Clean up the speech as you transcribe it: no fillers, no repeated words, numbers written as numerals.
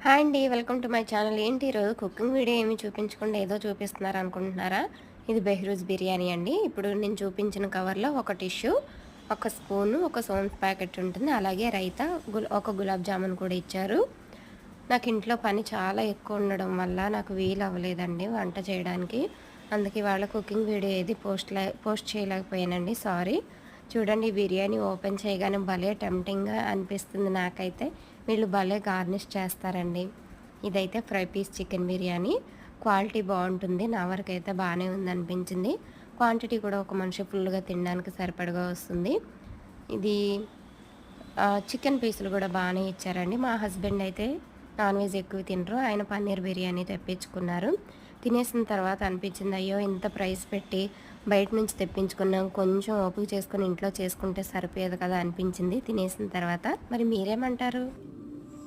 Hi అండి. Welcome to my channel. ఏంటి ఈరోజు కుకింగ్ వీడియో ఏమి చూపించకుండా ఏదో చూపిస్తున్నారు అనుకుంటున్నారా? ఇది బెహ్రూజ్ బిర్యానీ అండి. ఇప్పుడు నేను చూపించిన కవర్లో ఒక టిష్యూ, ఒక స్పూను, ఒక సోన్స్ ప్యాకెట్ ఉంటుంది. అలాగే రైతా, ఒక గులాబ్ జామున్ కూడా ఇచ్చారు. నాకు ఇంట్లో పని చాలా ఎక్కువ ఉండడం వల్ల నాకు వీలు అవ్వలేదండి వంట చేయడానికి. అందుకే వాళ్ళ కుకింగ్ వీడియో ఏది పోస్ట్ చేయలేకపోయానండి. సారీ. చూడండి, బిర్యానీ ఓపెన్ చేయగానే భలే టెంప్టింగ్‌గా అనిపిస్తుంది నాకైతే. వీళ్ళు భలే గార్నిష్ చేస్తారండి. ఇదైతే fry piece chicken biryani. Quality బాగుంటుంది. నా వరకైతే బాగానే ఉందనిపించింది. క్వాంటిటీ కూడా ఒక మనిషి ఫుల్‌గా తినడానికి సరిపడగా వస్తుంది. ఇది చికెన్ పీసులు కూడా బాగానే ఇచ్చారండి. మా హస్బెండ్ అయితే నాన్ వెజ్ ఎక్కువ తినరు. ఆయన పన్నీర్ బిర్యానీ తెప్పించుకున్నారు. తినేసిన తర్వాత అనిపించింది, అయ్యో ఇంత ప్రైస్ పెట్టి బయట నుంచి తెప్పించుకున్నాం, కొంచెం ఓపిక చేసుకొని ఇంట్లో చేసుకుంటే సరిపోయేది కదా అనిపించింది తినేసిన తర్వాత. మరి మీరేమంటారు?